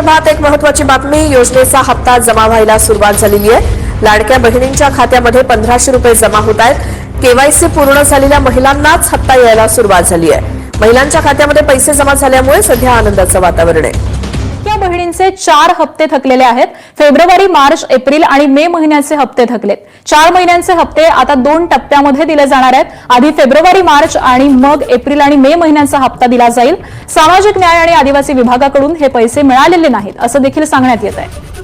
संदर्भात एक महत्त्वाची बातमी। योजनेचा हप्ता जमा व्हायला सुरुवात झालेली आहे। लाडक्या बहिणींच्या खात्यामध्ये 1500 रुपये जमा होत आहेत। केवायसी पूर्ण झालेल्या महिलांनाच हप्ता यायला सुरुवात झाली आहे। महिलांच्या खात्यामध्ये पैसे जमा झाल्यामुळे सध्या आनंदाचं वातावरण आहे। लाडक्या बहिणींचे 4 हप्ते थकलेले आहेत। फेब्रुवारी, मार्च, एप्रिल आणि मे महिन्याचे हप्ते थकलेत। 4 महिन्यांचे हप्ते आता 2 टप्प्यामध्ये दिले जाणार आहेत। आधी फेब्रुवारी, मार्च आणि मग एप्रिल आणि मे महिन्याचा हप्ता दिला जाईल। सामाजिक न्याय आणि आदिवासी विभागाकडून हे पैसे मिळालेले नाहीत असं देखील सांगण्यात येत आहे।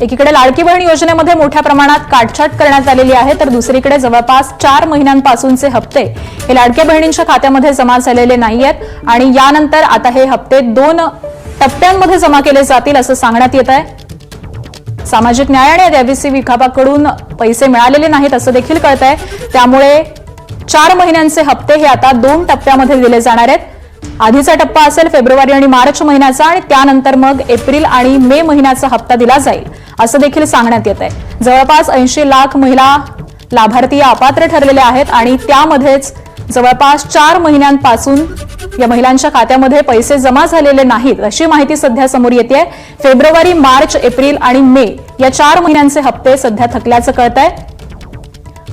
एकीकडे लाडकी बहीण योजनेमध्ये मोठ्या प्रमाणात काटछाट करण्यात आलेली आहे, तर दुसरीकडे जवळपास 4 महिन्यांपासूनचे हप्ते हे लाडक्या बहिणींच्या खात्यामध्ये जमा झालेले नाहीयेत आणि यानंतर आता हे हप्ते 2 टप्प्यांमध्ये जमा केले जातील असं सांगण्यात येत आहे। सामाजिक न्याय आणि आदिवासी विभागाकडून पैसे मिळालेले नाहीत असं देखील कळतंय। त्यामुळे 4 महिन्यांचे हप्ते हे आता 2 टप्प्यामध्ये दिले जाणार आहेत। आधीचा टप्पा असेल फेब्रुवारी आणि मार्च महिन्याचा आणि त्यानंतर मग एप्रिल आणि मे महिन्याचा हप्ता दिला जाईल असं देखील सांगण्यात येत आहे। जवळपास 80 लाख महिला लाभार्थी अपात्र ठरलेल्या आहेत आणि त्यामध्येच जवळपास 4 महिन्यांपासून या महिलांच्या खात्यामध्ये पैसे जमा झालेले नाहीत अशी माहिती सध्या समोर येते। फेब्रुवारी, मार्च, एप्रिल आणि मे या 4 महिन्यांचे हप्ते सध्या थकल्याचं कळतंय।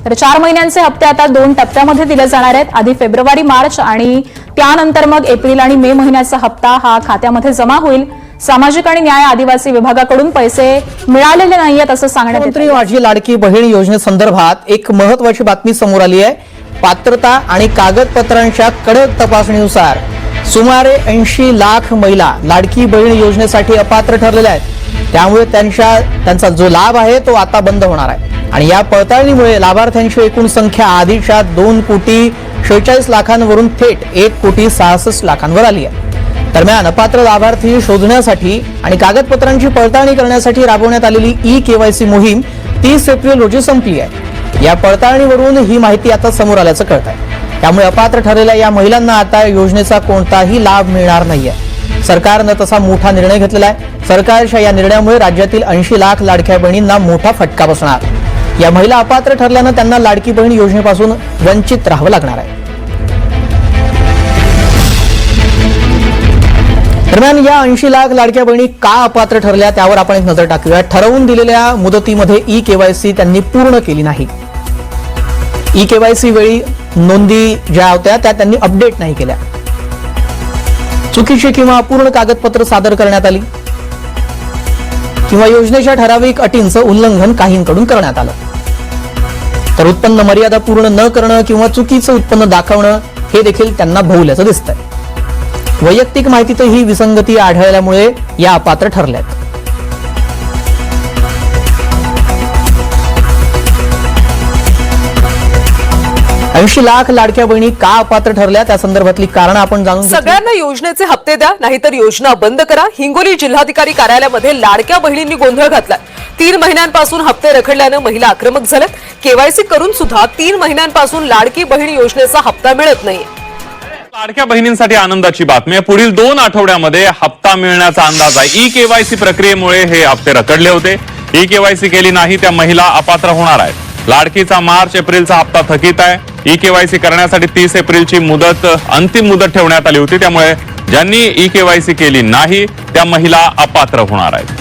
तर 4 महिन्यांचे हप्ते आता 2 टप्प्यामध्ये दिले जाणार आहेत। आधी फेब्रुवारी, मार्च आणि त्यानंतर मग एप्रिल आणि मे महिन्याचा हप्ता हा खात्यामध्ये जमा होईल। सामाजिक आणि न्याय आदिवासी विभागाकडून पैसे मिळालेले नाहीयेत असं सांगण्यात येत आहे। माझी लाडकी बहीण योजनेसंदर्भात एक महत्त्वाची बातमी समोर आली आहे। पात्रता आणि कागदपत्रांच्या कडक तपासणीनुसार सुमारे 80 लाख महिला लाडकी बहीण योजनेसाठी अपात्र ठरलेल्या आहेत। त्यामुळे त्यांचा जो लाभ आहे तो आता बंद होणार आहे आणि या पडताळणीमुळे लाभार्थ्यांची एकूण संख्या आधीच्या 2,46 लाखांवरून थेट 1,66 लाखांवर आली आहे। दरम्यान अपात्र लाभार्थी शोधण्यासाठी आणि कागदपत्रांची पडताळणी करण्यासाठी राबवण्यात आलेली ई-केवायसी मोहीम 30 एप्रिल रोजी संपली आहे। या पडताळणीवरून ही माहिती आता समोर आल्याचं कळत आहे। त्यामुळे अपात्र ठरलेल्या या महिलांना आता योजनेचा कोणताही लाभ मिळणार नाहीये। सरकारनं तसा मोठा निर्णय घेतलेला आहे। सरकारच्या या निर्णयामुळे राज्यातील 80 लाख लाडक्या बहिणींना मोठा फटका बसणार। या महिला अपात्र ठरल्यानं त्यांना लाडकी बहीण योजनेपासून वंचित राहावं लागणार आहे। दरम्यान या 80 लाख लाडक्या बहिणी का अपात्र ठरल्या त्यावर आपण एक नजर टाकूया। ठरवून दिलेल्या मुदतीमध्ये ई-केवायसी त्यांनी पूर्ण केली नाही। ई-केवायसी वेळी नोंदी ज्या होत्या त्या त्यांनी अपडेट नाही केल्या। चुकीची किंवा अपूर्ण कागदपत्र सादर करण्यात आली किंवा योजनेच्या ठराविक अटींचं उल्लंघन काहींकडून करण्यात आलं। तर उत्पन्न मर्यादा पूर्ण न करणं किंवा चुकीचं उत्पन्न दाखवणं हे देखील त्यांना भोवल्याचं दिसतंय। वैयक्तिक माहितीतही विसंगती आढळल्यामुळे या अपात्र ठरल्यात। ऐंशी लाख लाडक्या बहिणी का अपात्र ठरल्या त्या संदर्भातली कारण आपण जाणून घेऊ। सगळ्यांना योजनेचे हप्ते द्या, नाहीतर योजना बंद करा। हिंगोली जिल्हाधिकारी कार्यालयामध्ये लाडक्या बहिणींनी गोंधळ घातला। 3 महिन्यांपासून हप्ते रखडल्यानं महिला आक्रमक झाल्यात। केवायसी करून सुद्धा 3 महिन्यांपासून लाडकी बहीण योजनेचा हप्ता मिळत नाही। लाडक्या बहिणींसाठी आनंदाची बातमी आहे। पुढील 2 आठवड्यामध्ये हप्ता मिळण्याचा अंदाज आहे। ई-केवायसी प्रक्रियेमुळे हे हप्ते रखडले होते। ई-केवायसी केली नाही त्या महिला अपात्र होणार आहेत। लाडकीचा मार्च एप्रिलचा हप्ता थकीत आहे। ई-केवायसी करण्यासाठी 30 एप्रिलची अंतिम मुदत ठेवण्यात आली होती। त्यामुळे ज्यांनी ई-केवायसी केली नाही त्या महिला अपात्र होणार आहेत।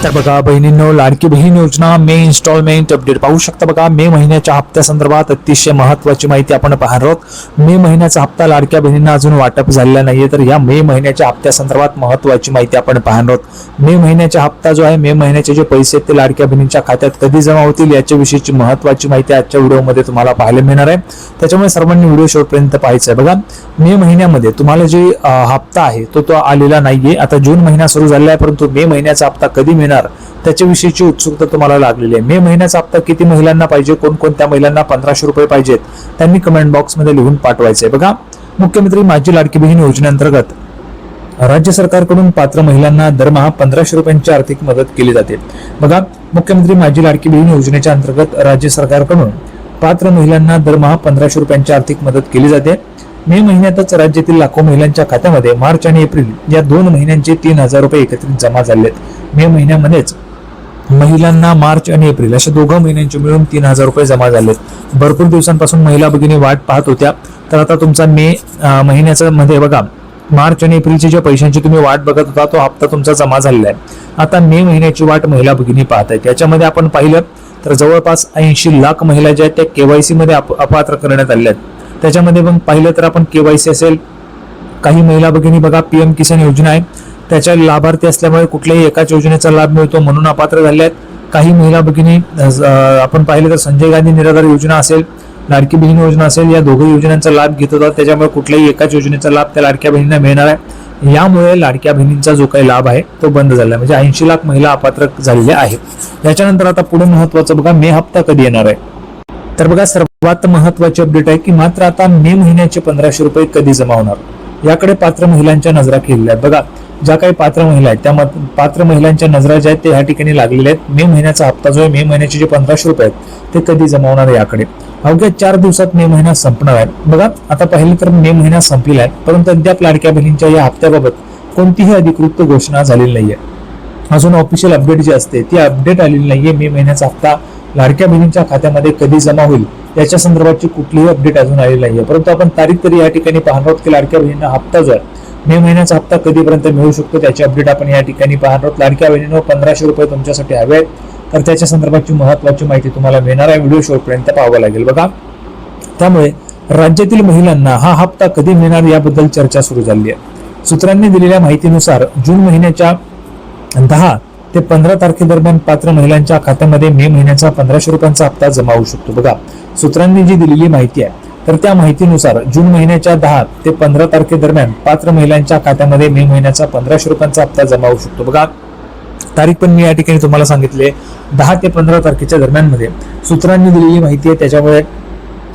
तर बघा बहिणींनो, लाडकी बहीण योजना मे इन्स्टॉलमेंट अपडेट पाहू शकता। बघा मे महिन्याच्या हप्त्यासंदर्भात अतिशय महत्त्वाची माहिती आपण पाहणार आहोत। मे महिन्याचा हप्ता लाडक्या बहिणींना अजून वाटप झालेला नाहीये, तर या मे महिन्याच्या हप्त्यासंदर्भात महत्त्वाची माहिती आपण पाहणार आहोत। मे महिन्याचा हप्ता जो आहे, मे महिन्याचे जे पैसे ते लाडक्या बहिणींच्या खात्यात कधी जमा होतील याच्याविषयीची महत्त्वाची माहिती आजच्या व्हिडिओमध्ये तुम्हाला पाहायला मिळणार आहे। त्याच्यामुळे सर्वांनी व्हिडिओ शेवटपर्यंत पाहायचा आहे। बघा मे महिन्यामध्ये तुम्हाला जे हप्ता आहे तो आलेला नाहीये। आता जून महिना सुरू झालेला आहे, परंतु मे महिन्याचा हप्ता कधी मिळणार त्याच्याविषयीची उत्सुकता तुम्हाला लागलेली आहे। मे महिन्याचा हप्ता किती महिलांना पाहिजे, कोणकोणत्या महिलांना 1500 रुपये पाहिजेत त्यांनी कमेंट बॉक्स मध्ये लिहून पाठवायचे। बघा मुख्यमंत्री माझी लाडकी बहीण योजनेअंतर्गत राज्य सरकारकडून पात्र महिलांना दरमहा 1500 रुपयांची आर्थिक मदत केली जाते। बघा मुख्यमंत्री माझी लाडकी बहीण योजनेच्या अंतर्गत राज्य सरकारकडून पात्र महिलांना दरमहा 1500 रुपयांची आर्थिक मदत केली जाते. मे महिन्यातच राज्यातील लाखो महिलांच्या खात्यामध्ये मार्च आणि एप्रिल या 2 महिन्यांचे 3000 रुपये एकत्रित जमा झालेत. मे महिन्यामध्येच महिलांना मार्च आणि एप्रिल अशा 2 महिन्यांचे मिळून 3000 रुपये जमा झालेत. भरपूर दिवसांपासून महिला भगिनी वाट पाहत होत्या, तर आता तुमचा मे महिन्याचा मध्ये बघा मार्च आणि एप्रिलची ज्या पैशांची तुम्ही वाट बघत होता तो हप्ता तुमचा जमा झालेला आहे. आता मे महिन्याची वाट महिला भगिनी पाहत आहेत. याच्यामध्ये आपण पाहिलं तर जवळपास 80 लाख महिला ज्या आहेत त्या केवायसी मध्ये अपात्र करण्यात आल्या आहेत. त्याच्यामध्ये पण पाहिलं तर आपण केवायसी असेल, काही महिला भगिनी बघा पीएम किसान योजना आहे त्याच्या लाभार्थी असल्यामुळे कुठल्याही एकाच योजनेचा लाभ मिळतो म्हणून अपात्र झाले आहेत. काही महिला भगिनी आपण पाहिलं तर संजय गांधी निराधार योजना असेल, लाडकी बहीण योजना असेल, या दोघी योजनांचा लाभ घेत होतात. त्याच्यामुळे कुठल्याही एकाच योजनेचा लाभ त्या लाडक्या बहिणींना मिळणार आहे. यामुळे लाडक्या बहिणींचा जो काही लाभ आहे तो बंद झाला, म्हणजे 80 लाख महिला अपात्र झालेल्या आहेत. याच्यानंतर आता पुढे महत्वाचं बघा, मे हप्ता कधी येणार आहे. तर बघा सर्वात महत्वाची अपडेट आहे की मात्र आता मे महिन्याचे 1500 रुपये कधी जमा होणार, याकडे पात्र महिलांच्या नजरा केलेल्या आहेत. बघा ज्या काही पात्र महिला आहेत त्या पात्र महिलांच्या नजरा ज्या आहेत ते ह्या ठिकाणी लागलेल्या आहेत. मे महिन्याचा हप्ता जो आहे, मे महिन्याचे जे 1500 रुपये आहेत ते कधी जमा होणार आहे याकडे. अवघ्या 4 दिवसात मे महिना संपणार आहे. बघा आता पाहिलं तर मे महिना संपलेला आहे, परंतु अद्याप लाडक्या बहिणींच्या या हप्त्याबाबत कोणतीही अधिकृत घोषणा झालेली नाहीये. अजून ऑफिशियल अपडेट जी असते ती अपडेट आलेली नाहीये. मे महिन्याचा हप्ता लाडक्या बहिणींच्या खात्यामध्ये कधी जमा होईल याच्या संदर्भाची कुठलीही अपडेट अजून आलेली नाहीये. परंतु आपण तारीख तरी या ठिकाणी पाहणार आहोत की लाडक्या बहिणींना हप्ता जो आहे मे महिन्याचा हप्ता कधीपर्यंत मिळू शकतो त्याची अपडेट आपण या ठिकाणी पाहणार आहोत. लाडक्या बहिणींनो 1500 रुपये तुमच्यासाठी हवे आहेत, तर त्याच्या संदर्भाची महत्वाची माहिती तुम्हाला मिळणार आहे. व्हिडिओ शेवटपर्यंत पाहावा लागेल. बघा त्यामुळे राज्यातील महिलांना हा हप्ता कधी मिळणार याबद्दल चर्चा सुरू झाली आहे. सूत्रांनी दिलेल्या माहितीनुसार जून महिन्याच्या 10 ते 15 तारखेदरम्यान पात्र महिलांच्या खात्यामध्ये मे महिन्याचा 1500 रुपयांचा हप्ता जमा होऊ शकतो. बघा सूत्रांनी जी दिलेली माहिती आहे तर त्या माहितीनुसार जून महिन्याच्या 10 ते 15 तारखेदरम्यान पात्र महिलांच्या खात्यामध्ये मे महिन्याचा 1500 रुपयांचा हप्ता जमा होऊ शकतो. बघा तारीख पण मी या ठिकाणी तुम्हाला सांगितले 10 ते 15 तारखेच्या दरम्यान मध्ये सूत्रांनी दिलेली माहिती आहे, त्याच्यामुळे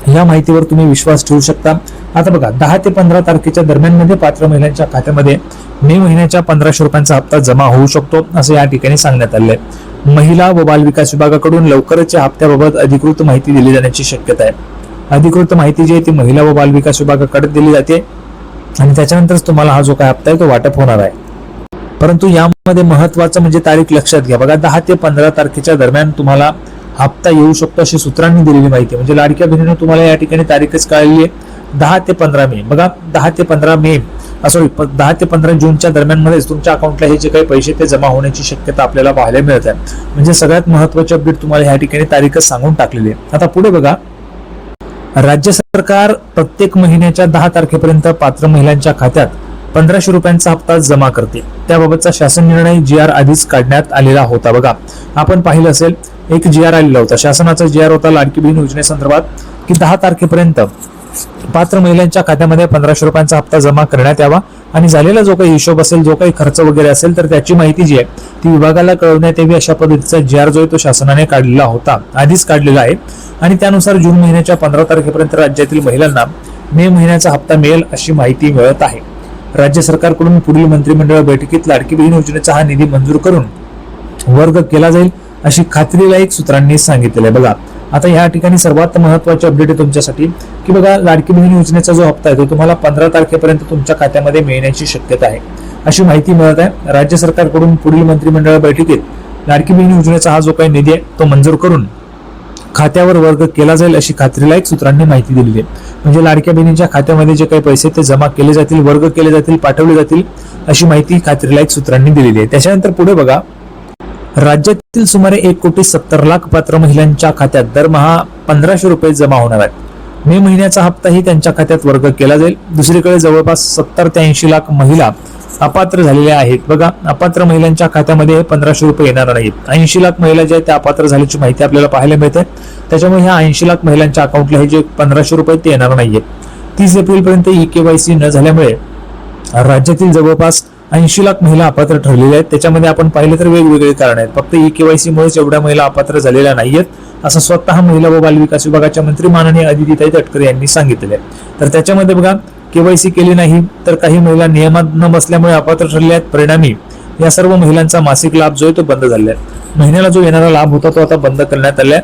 या माहितीवर तुम्ही विश्वास ठेवू शकता. आता बघा 10 ते 15 तारखेच्या दरम्यान मध्ये पात्र महिलांच्या खात्यामध्ये मे महिन्याच्या 1500 रुपयांचा हप्ता जमा होऊ शकतो असं या ठिकाणी सांगण्यात आले. महिला व बाल विकास विभागाकडून लवकरच या हप्त्याबाबत अधिकृत माहिती दिली जाण्याची शक्यता आहे. अधिकृत माहिती जी आहे ती महिला व बाल विकास विभागाकडे दिली जाते आणि त्याच्यानंतरच तुम्हाला हा जो काय हप्ता आहे तो वाटप होणार आहे. परंतु यामध्ये महत्वाचं म्हणजे तारीख लक्षात घ्या. बघा 10 ते 15 तारखेच्या दरम्यान तुम्हाला हप्ता येऊ शकतो अशी सूत्रांनी दिलेली माहिती. म्हणजे लाडक्या बहिणीनं तुम्हाला या ठिकाणी तारीखच कळली आहे 10 ते 15 मे. बघा 10 ते 15 मे 10 ते 15 जूनच्या दरम्यान मध्येच तुमच्या अकाउंटला हे जे काही पैसे ते जमा होण्याची शक्यता आपल्याला पाहायला मिळत आहे. म्हणजे सगळ्यात महत्वाची अपडेट तुम्हाला या ठिकाणी तारीखच सांगून टाकलेली आहे. आता पुढे बघा राज्य सरकार प्रत्येक महिन्याच्या 10 तारखेपर्यंत पात्र महिलांच्या खात्यात 1500 रुपयांचा हप्ता जमा करते. त्याबाबतचा शासन निर्णय GR आधीच काढण्यात आलेला होता. बघा आपण पाहिलं असेल एक GR आलेला होता, शासनाचा GR होता लाडकी बहीण योजनेसंदर्भात की 10 तारखेपर्यंत पात्र महिलांच्या खात्यामध्ये 1500 रुपयांचा हप्ता जमा करण्यात यावा आणि झालेला जो काही हिशोब असेल, जो काही खर्च वगैरे असेल तर त्याची माहिती जी आहे ती विभागाला कळवण्यात यावी अशा पद्धतीचा GR जो आहे तो शासनाने काढलेला होता, आधीच काढलेला आहे. आणि त्यानुसार जून महिन्याच्या 15 तारखेपर्यंत राज्यातील महिलांना मे महिन्याचा हप्ता मिळेल अशी माहिती मिळत आहे. राज्य सरकारकडून पुढील मंत्रिमंडळ बैठकीत लाडकी बहीण योजनेचा हा निधी मंजूर करून वर्ग केला जाईल अशी खात्रीलायक सूत्रांनी सांगितले. बघा आता या ठिकाणी सर्वात महत्वाची अपडेट आहे तुमच्यासाठी की बघा लाडकी बहीण योजनेचा जो हप्ता आहे तो तुम्हाला 15 तारखेपर्यंत तुमच्या खात्यामध्ये मिळण्याची शक्यता आहे अशी माहिती मिळत आहे. राज्य सरकारकडून पुढील मंत्रिमंडळ बैठकीत लाडकी बहीण योजनेचा हा जो काही निधी आहे तो मंजूर करून खात्यावर वर्ग केला जाईल अशी खात्रीलायक सूत्रांनी माहिती दिलेली आहे. म्हणजे लाडक्या बहिणींच्या खात्यामध्ये जे काही पैसे ते जमा केले जातील, वर्ग केले जातील, पाठवले जातील अशी माहिती खात्रीलायक सूत्रांनी दिलेली आहे. त्याच्यानंतर पुढे बघा राज्यातील सुमारे 1,70,00,000 पात्र महिलांच्या खात्यात दरमहा 1500 रुपये जमा होणार आहेत. मे महिन्याचा हप्ताही त्यांच्या खात्यात वर्ग केला जाईल. दुसरीकडे जवळपास 70 ते 80 लाख महिला अपात्र झालेल्या आहेत. बघा अपात्र महिलांच्या खात्यामध्ये 1500 रुपये येणार नाहीत. 80 लाख महिला ज्या आहेत त्या अपात्र झाल्याची माहिती आपल्याला पाहायला मिळते. त्याच्यामुळे ह्या 80 लाख महिलांच्या अकाउंटला हे जे 1500 रुपये ते येणार नाहीये. 30 एप्रिल पर्यंत EKYC न झाल्यामुळे राज्यातील जवळपास 80 लाख महिला अपात्र ठरलेल्या आहेत. त्याच्यामध्ये आपण पाहिलं तर वेगवेगळे कारण आहेत. फक्त EKYC मुळेच एवढ्या महिला अपात्र झालेल्या नाहीयेत असं स्वतः महिला व बालविकास विभागाच्या मंत्री माननीय अदितीताई तटकरे यांनी सांगितले. तर त्याच्यामध्ये बघा KYC केली नाही तर काही महिला नियमात न बसल्यामुळे अपात्र ठरल्या आहेत. परिणामी या सर्व महिलांचा मासिक लाभ जो आहे तो बंद झालेला आहे. महिन्याला जो येणारा लाभ होता तो आता बंद करण्यात आलाय.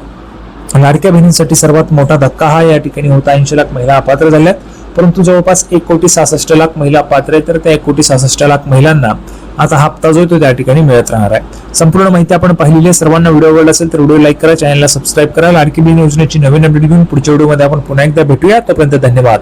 लाडक्या बहिणींसाठी सर्वात मोठा धक्का हा या ठिकाणी होता. 80 लाख महिला अपात्र झाल्यात, परंतु जवळपास 1,66,00,000 महिला पात्र आहेत. तर त्या 1,66,00,000 महिलांना आता हप्ता जो तो त्या ठिकाणी मिळत राहणार आहे. संपूर्ण माहिती आपण पाहिलेली आहे. सर्वांना व्हिडिओ आवडला असेल तर व्हिडिओ लाईक करा, चॅनलला सबस्क्राईब करा. लाडकी बहीण योजनेची नवीन अपडेट घेऊन पुढच्या व्हिडिओमध्ये आपण पुन्हा एकदा भेटूया. तोपर्यंत धन्यवाद.